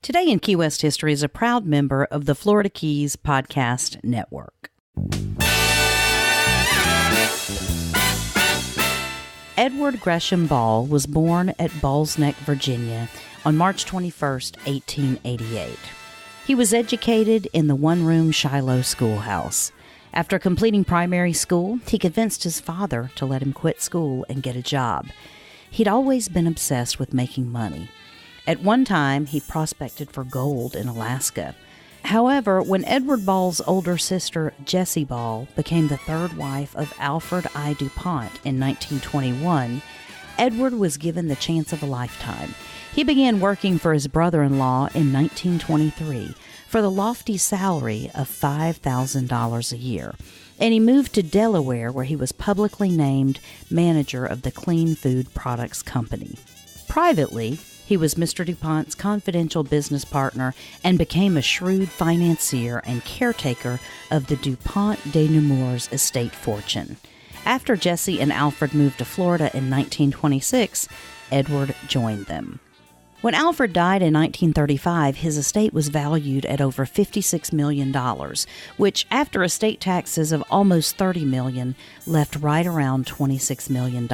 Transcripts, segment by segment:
Today in Key West History is a proud member of the Florida Keys Podcast Network. Edward Gresham Ball was born at Balls Neck, Virginia on March 21, 1888. He was educated in the one-room Shiloh schoolhouse. After completing primary school, he convinced his father to let him quit school and get a job. He'd always been obsessed with making money. At one time, he prospected for gold in Alaska. However, when Edward Ball's older sister, Jessie Ball, became the third wife of Alfred I. duPont in 1921, Edward was given the chance of a lifetime. He began working for his brother-in-law in 1923 for the lofty salary of $5,000 a year, and he moved to Delaware, where he was publicly named manager of the Clean Food Products Company. Privately, he was Mr. duPont's confidential business partner and became a shrewd financier and caretaker of the duPont de Nemours estate fortune. After Jessie and Alfred moved to Florida in 1926, Edward joined them. When Alfred died in 1935, his estate was valued at over $56 million, which, after estate taxes of almost $30 million, left right around $26 million.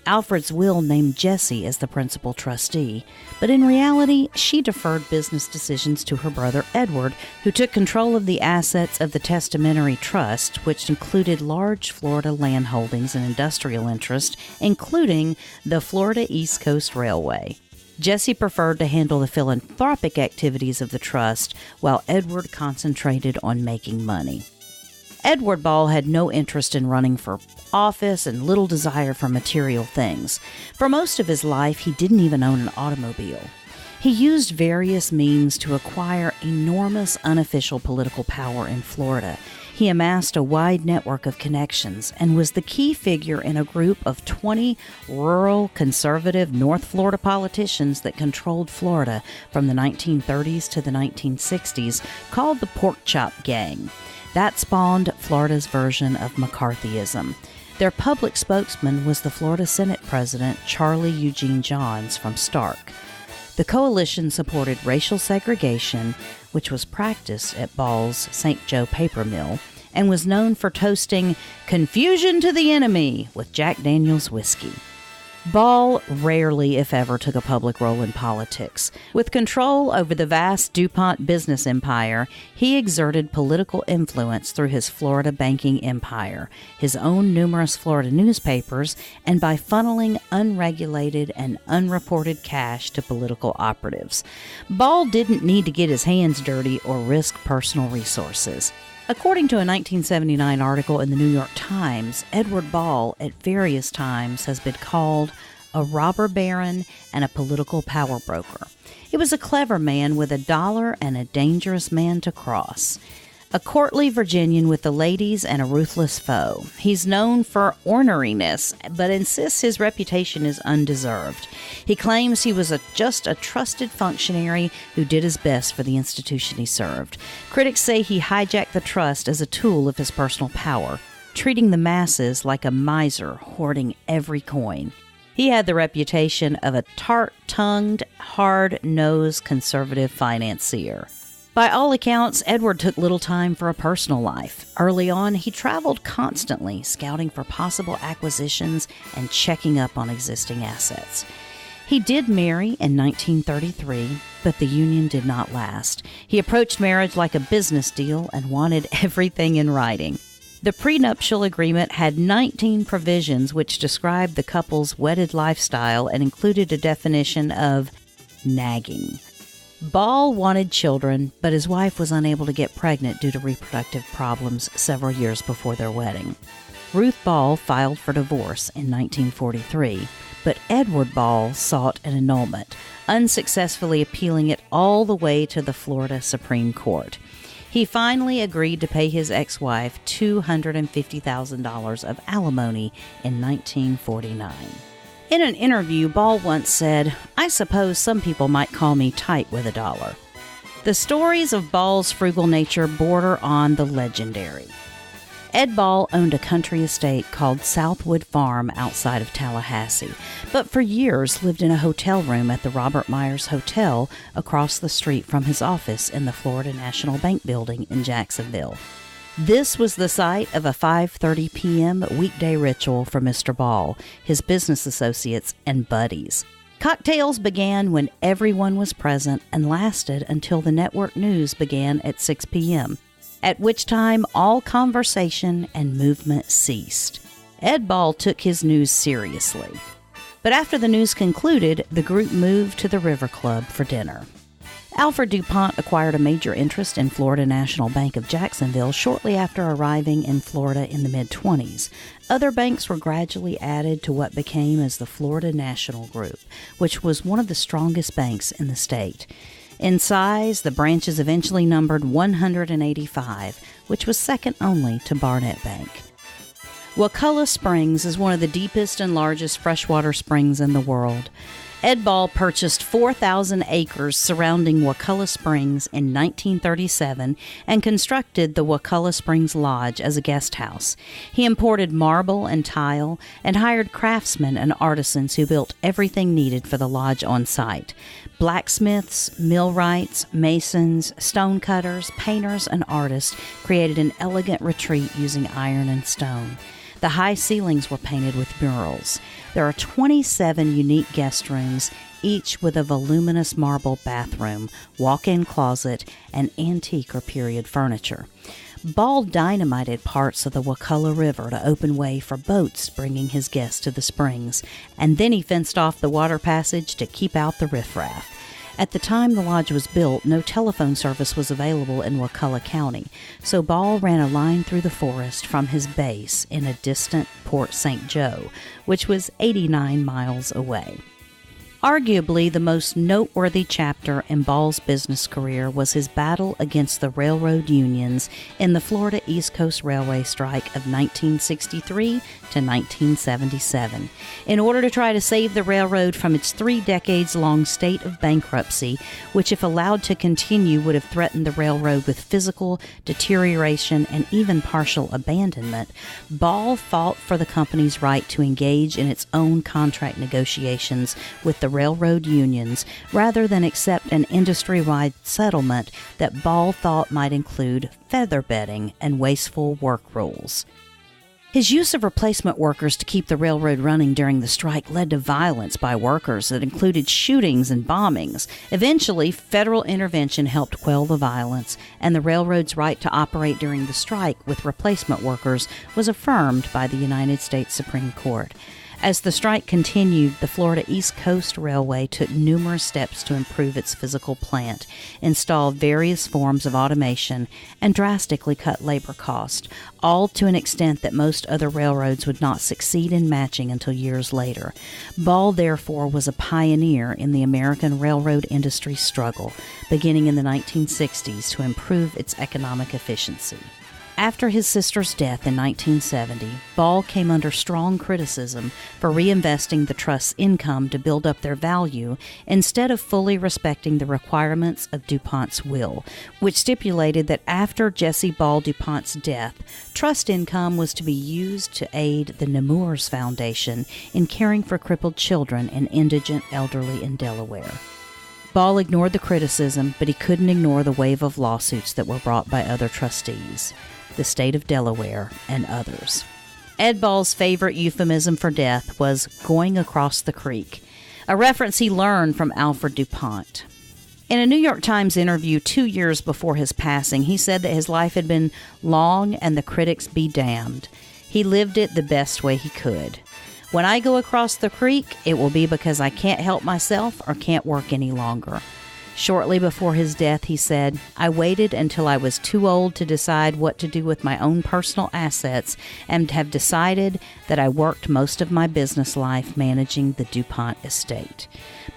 Alfred's will named Jessie as the principal trustee, but in reality, she deferred business decisions to her brother Edward, who took control of the assets of the testamentary trust, which included large Florida land holdings and industrial interests, including the Florida East Coast Railway. Jessie preferred to handle the philanthropic activities of the trust, while Edward concentrated on making money. Edward Ball had no interest in running for office and little desire for material things. For most of his life, he didn't even own an automobile. He used various means to acquire enormous unofficial political power in Florida. He amassed a wide network of connections and was the key figure in a group of 20 rural, conservative North Florida politicians that controlled Florida from the 1930s to the 1960s, called the Pork Chop Gang. That spawned Florida's version of McCarthyism. Their public spokesman was the Florida Senate President Charlie Eugene Johns from Stark. The coalition supported racial segregation, which was practiced at Ball's St. Joe paper mill, and was known for toasting "confusion to the enemy" with Jack Daniel's whiskey. Ball rarely, if ever, took a public role in politics. With control over the vast DuPont business empire, he exerted political influence through his Florida banking empire, his own numerous Florida newspapers, and by funneling unregulated and unreported cash to political operatives. Ball didn't need to get his hands dirty or risk personal resources. According to a 1979 article in the New York Times, Edward Ball at various times has been called a robber baron and a political power broker. He was a clever man with $1 and a dangerous man to cross. A courtly Virginian with the ladies and a ruthless foe. He's known for orneriness, but insists his reputation is undeserved. He claims he was just a trusted functionary who did his best for the institution he served. Critics say he hijacked the trust as a tool of his personal power, treating the masses like a miser hoarding every coin. He had the reputation of a tart-tongued, hard-nosed conservative financier. By all accounts, Edward took little time for a personal life. Early on, he traveled constantly, scouting for possible acquisitions and checking up on existing assets. He did marry in 1933, but the union did not last. He approached marriage like a business deal and wanted everything in writing. The prenuptial agreement had 19 provisions which described the couple's wedded lifestyle and included a definition of nagging. Ball wanted children, but his wife was unable to get pregnant due to reproductive problems several years before their wedding. Ruth Ball filed for divorce in 1943, but Edward Ball sought an annulment, unsuccessfully appealing it all the way to the Florida Supreme Court. He finally agreed to pay his ex-wife $250,000 of alimony in 1949. In an interview, Ball once said, "I suppose some people might call me tight with $1." The stories of Ball's frugal nature border on the legendary. Ed Ball owned a country estate called Southwood Farm outside of Tallahassee, but for years lived in a hotel room at the Robert Myers Hotel across the street from his office in the Florida National Bank building in Jacksonville. This was the site of a 5:30 p.m. weekday ritual for Mr. Ball, his business associates, and buddies. Cocktails began when everyone was present and lasted until the network news began at 6 p.m., at which time all conversation and movement ceased. Ed Ball took his news seriously. But after the news concluded, the group moved to the River Club for dinner. Alfred DuPont acquired a major interest in Florida National Bank of Jacksonville shortly after arriving in Florida in the mid-20s. Other banks were gradually added to what became as the Florida National Group, which was one of the strongest banks in the state. In size, the branches eventually numbered 185, which was second only to Barnett Bank. Wakulla Springs is one of the deepest and largest freshwater springs in the world. Ed Ball purchased 4,000 acres surrounding Wakulla Springs in 1937 and constructed the Wakulla Springs Lodge as a guest house. He imported marble and tile and hired craftsmen and artisans who built everything needed for the lodge on site. Blacksmiths, millwrights, masons, stonecutters, painters, and artists created an elegant retreat using iron and stone. The high ceilings were painted with murals. There are 27 unique guest rooms, each with a voluminous marble bathroom, walk-in closet, and antique or period furniture. Ball dynamited parts of the Wakulla River to open way for boats bringing his guests to the springs, and then he fenced off the water passage to keep out the riffraff. At the time the lodge was built, no telephone service was available in Wakulla County, so Ball ran a line through the forest from his base in a distant Port St. Joe, which was 89 miles away. Arguably, the most noteworthy chapter in Ball's business career was his battle against the railroad unions in the Florida East Coast Railway strike of 1963 to 1977. In order to try to save the railroad from its 3 decades-long state of bankruptcy, which if allowed to continue would have threatened the railroad with physical deterioration and even partial abandonment, Ball fought for the company's right to engage in its own contract negotiations with the railroad unions rather than accept an industry-wide settlement that Ball thought might include feather bedding and wasteful work rules. His use of replacement workers to keep the railroad running during the strike led to violence by workers that included shootings and bombings. Eventually, federal intervention helped quell the violence, and the railroad's right to operate during the strike with replacement workers was affirmed by the United States Supreme Court. As the strike continued, the Florida East Coast Railway took numerous steps to improve its physical plant, installed various forms of automation, and drastically cut labor costs, all to an extent that most other railroads would not succeed in matching until years later. Ball, therefore, was a pioneer in the American railroad industry struggle, beginning in the 1960s to improve its economic efficiency. After his sister's death in 1970, Ball came under strong criticism for reinvesting the trust's income to build up their value instead of fully respecting the requirements of DuPont's will, which stipulated that after Jesse Ball DuPont's death, trust income was to be used to aid the Nemours Foundation in caring for crippled children and indigent elderly in Delaware. Ball ignored the criticism, but he couldn't ignore the wave of lawsuits that were brought by other trustees, the state of Delaware, and others. Ed Ball's favorite euphemism for death was going across the creek, a reference he learned from Alfred DuPont. In a New York Times interview 2 years before his passing, he said that his life had been long and the critics be damned. He lived it the best way he could. When I go across the creek, it will be because I can't help myself or can't work any longer. Shortly before his death, he said, I waited until I was too old to decide what to do with my own personal assets and have decided that I worked most of my business life managing the DuPont estate.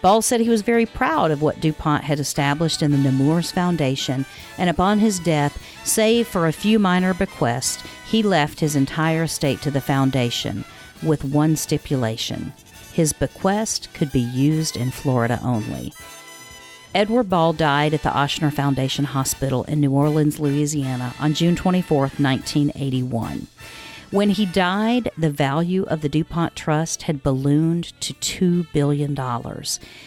Ball said he was very proud of what DuPont had established in the Nemours Foundation, and upon his death, save for a few minor bequests, he left his entire estate to the foundation, with one stipulation. His bequest could be used in Florida only. Edward Ball died at the Ochsner Foundation Hospital in New Orleans, Louisiana on June 24, 1981. When he died, the value of the DuPont Trust had ballooned to $2 billion.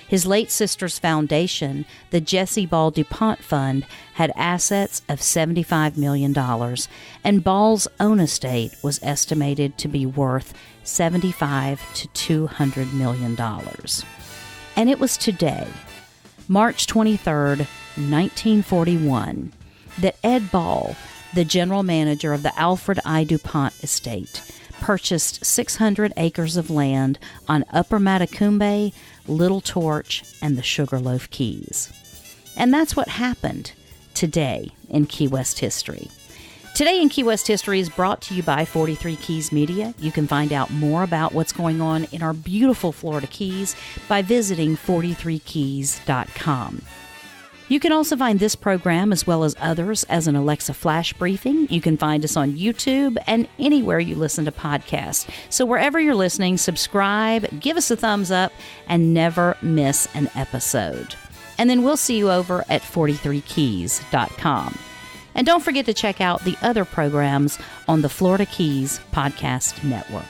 His late sister's foundation, the Jessie Ball DuPont Fund, had assets of $75 million, and Ball's own estate was estimated to be worth $75 to $200 million. And it was today, March 23, 1941, that Ed Ball, the general manager of the Alfred I. DuPont estate, purchased 600 acres of land on Upper Matecumbe, Little Torch, and the Sugarloaf Keys. And that's what happened today in Key West history. Today in Key West history is brought to you by 43 Keys Media. You can find out more about what's going on in our beautiful Florida Keys by visiting 43keys.com. You can also find this program as well as others as an Alexa Flash Briefing. You can find us on YouTube and anywhere you listen to podcasts. So wherever you're listening, subscribe, give us a thumbs up, and never miss an episode. And then we'll see you over at 43keys.com. And don't forget to check out the other programs on the Florida Keys Podcast Network.